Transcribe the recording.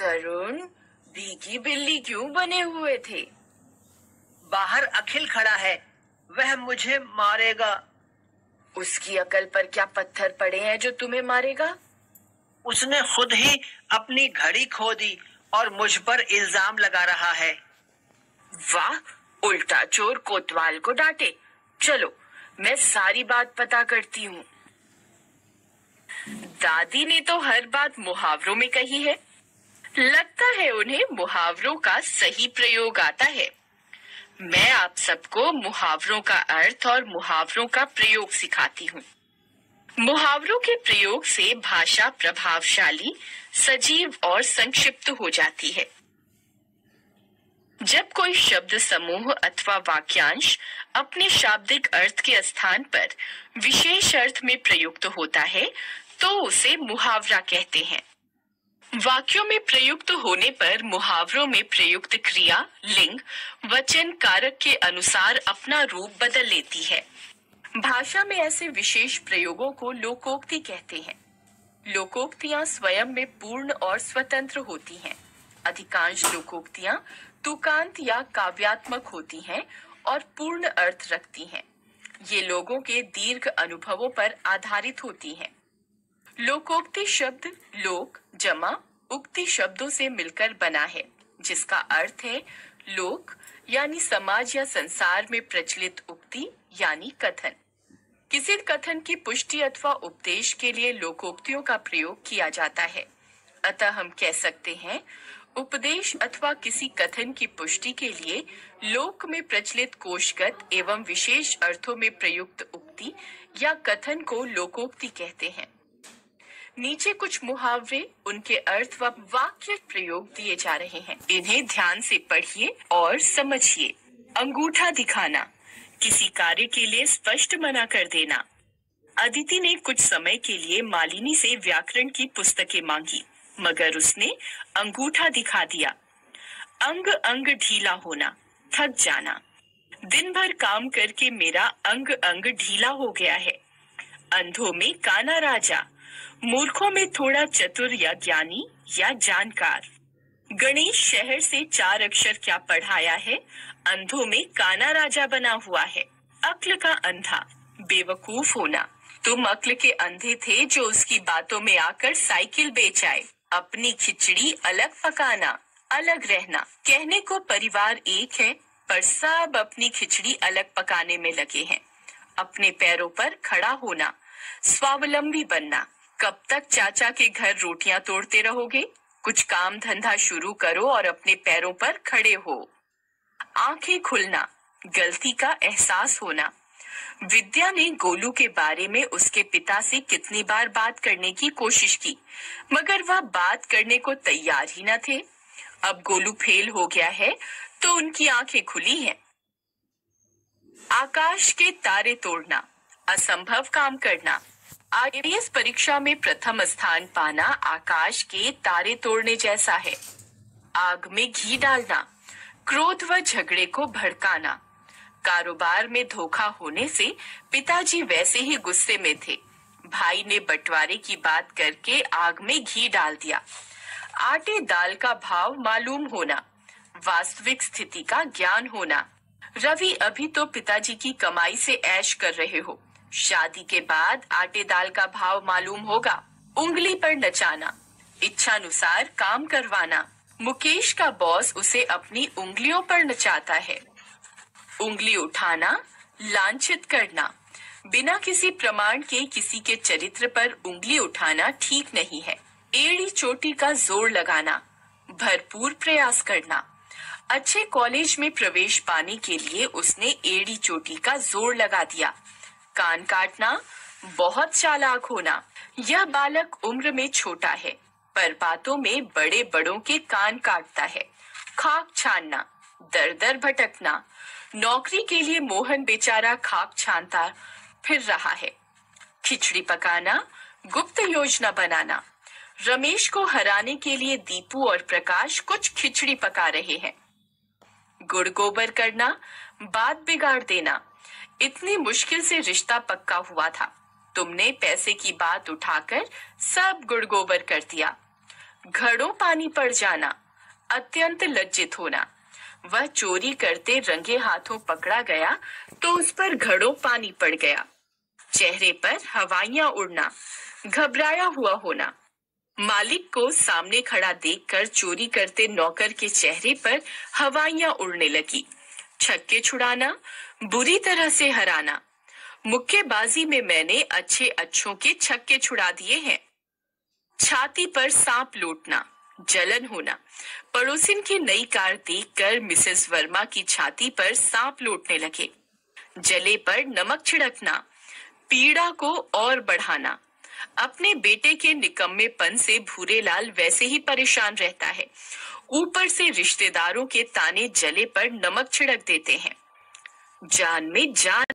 तरुण, भीगी बिल्ली क्यों बने हुए थे? बाहर अखिल खड़ा है, वह मुझे मारेगा। उसकी अकल पर क्या पत्थर पड़े हैं जो तुम्हें मारेगा? उसने खुद ही अपनी घड़ी खो दी और मुझ पर इल्जाम लगा रहा है। वाह, उल्टा चोर कोतवाल को डांटे। चलो, मैं सारी बात पता करती हूँ। दादी ने तो हर बात मुहावरों में कही है। लगता है उन्हें मुहावरों का सही प्रयोग आता है। मैं आप सबको मुहावरों का अर्थ और मुहावरों का प्रयोग सिखाती हूँ। मुहावरों के प्रयोग से भाषा प्रभावशाली, सजीव और संक्षिप्त हो जाती है। जब कोई शब्द समूह अथवा वाक्यांश अपने शाब्दिक अर्थ के स्थान पर विशेष अर्थ में प्रयुक्त होता है तो उसे मुहावरा कहते हैं। वाक्यों में प्रयुक्त होने पर मुहावरों में प्रयुक्त क्रिया, लिंग, वचन, कारक के अनुसार अपना रूप बदल लेती है। भाषा में ऐसे विशेष प्रयोगों को लोकोक्ति कहते हैं। लोकोक्तियां स्वयं में पूर्ण और स्वतंत्र होती हैं। अधिकांश लोकोक्तियां तुकांत या काव्यात्मक होती हैं और पूर्ण अर्थ रखती हैं। ये लोगों के दीर्घ अनुभवों पर आधारित होती हैं। लोकोक्ति शब्द लोक जमा उक्ति शब्दों से मिलकर बना है, जिसका अर्थ है लोक यानी समाज या संसार में प्रचलित उक्ति यानी कथन। किसी कथन की पुष्टि अथवा उपदेश के लिए लोकोक्तियों का प्रयोग किया जाता है। अतः हम कह सकते हैं, उपदेश अथवा किसी कथन की पुष्टि के लिए लोक में प्रचलित कोशगत एवं विशेष अर्थों में प्रयुक्त उक्ति या कथन को लोकोक्ति कहते हैं। नीचे कुछ मुहावरे, उनके अर्थ व वाक्य प्रयोग दिए जा रहे हैं। इन्हें ध्यान से पढ़िए और समझिए। अंगूठा दिखाना, किसी कार्य के लिए स्पष्ट मना कर देना। अदिति ने कुछ समय के लिए मालिनी से व्याकरण की पुस्तकें मांगी, मगर उसने अंगूठा दिखा दिया। अंग अंग ढीला होना, थक जाना। दिन भर काम करके मेरा अंग अंग ढीला हो गया है। अंधों में काना राजा, मूर्खों में थोड़ा चतुर या ज्ञानी या जानकार। गणेश शहर से 4 अक्षर क्या पढ़ाया है, अंधों में काना राजा बना हुआ है। अक्ल का अंधा, बेवकूफ होना। तुम अक्ल के अंधे थे जो उसकी बातों में आकर साइकिल बेच आए। अपनी खिचड़ी अलग पकाना, अलग रहना। कहने को परिवार एक है, पर सब अपनी खिचड़ी अलग पकाने में लगे हैं। अपने पैरों पर खड़ा होना, स्वावलंबी बनना। कब तक चाचा के घर रोटियां तोड़ते रहोगे? कुछ काम धंधा शुरू करो और अपने पैरों पर खड़े हो। आंखें खुलना, गलती का एहसास होना। विद्या ने गोलू के बारे में उसके पिता से कितनी बार बात करने की कोशिश की, मगर वह बात करने को तैयार ही न थे। अब गोलू फेल हो गया है तो उनकी आंखें खुली हैं। आकाश के तारे तोड़ना, असंभव काम करना। आईएएस परीक्षा में प्रथम स्थान पाना आकाश के तारे तोड़ने जैसा है। आग में घी डालना, क्रोध व झगड़े को भड़काना। कारोबार में धोखा होने से पिताजी वैसे ही गुस्से में थे। भाई ने बंटवारे की बात करके आग में घी डाल दिया। आटे दाल का भाव मालूम होना, वास्तविक स्थिति का ज्ञान होना। रवि, अभी तो पिताजी की कमाई से ऐश कर रहे हो, शादी के बाद आटे दाल का भाव मालूम होगा। उंगली पर नचाना, इच्छानुसार काम करवाना। मुकेश का बॉस उसे अपनी उंगलियों पर नचाता है। उंगली उठाना, लांछित करना। बिना किसी प्रमाण के किसी के चरित्र पर उंगली उठाना ठीक नहीं है। एड़ी चोटी का जोर लगाना, भरपूर प्रयास करना। अच्छे कॉलेज में प्रवेश पाने के लिए उसने एड़ी चोटी का जोर लगा दिया। कान काटना, बहुत चालाक होना। यह बालक उम्र में छोटा है, पर बातों में बड़े बड़ों के कान काटता है। खाक छानना, दर दर भटकना। नौकरी के लिए मोहन बेचारा खाक छानता फिर रहा है। खिचड़ी पकाना, गुप्त योजना बनाना। रमेश को हराने के लिए दीपू और प्रकाश कुछ खिचड़ी पका रहे हैं। गुड़ गोबर करना, बात बिगाड़ देना। इतनी मुश्किल से रिश्ता पक्का हुआ था, तुमने पैसे की बात उठाकर सब गुड़ गोबर कर दिया। घड़ों पानी पड़ जाना, अत्यंत लज्जित होना। वह चोरी करते रंगे हाथों पकड़ा गया तो उस पर घड़ों पानी पड़ गया। चेहरे पर हवाइयां उड़ना, घबराया हुआ होना। मालिक को सामने खड़ा देखकर चोरी करते नौकर के चेहरे पर हवाइयां उड़ने लगी। छक्के छुड़ाना, बुरी तरह से हराना। मुक्केबाजी में मैंने अच्छे अच्छों के छक्के छुड़ा दिए हैं। छाती पर सांप लौटना, जलन होना। पड़ोसिन की नई कार देखकर मिसेस वर्मा की छाती पर सांप लौटने लगे। जले पर नमक छिड़कना, पीड़ा को और बढ़ाना। अपने बेटे के निकम्मेपन से भूरेलाल वैसे ही परेशान रहता है, ऊपर से रिश्तेदारों के ताने जले पर नमक छिड़क देते हैं। जान में जान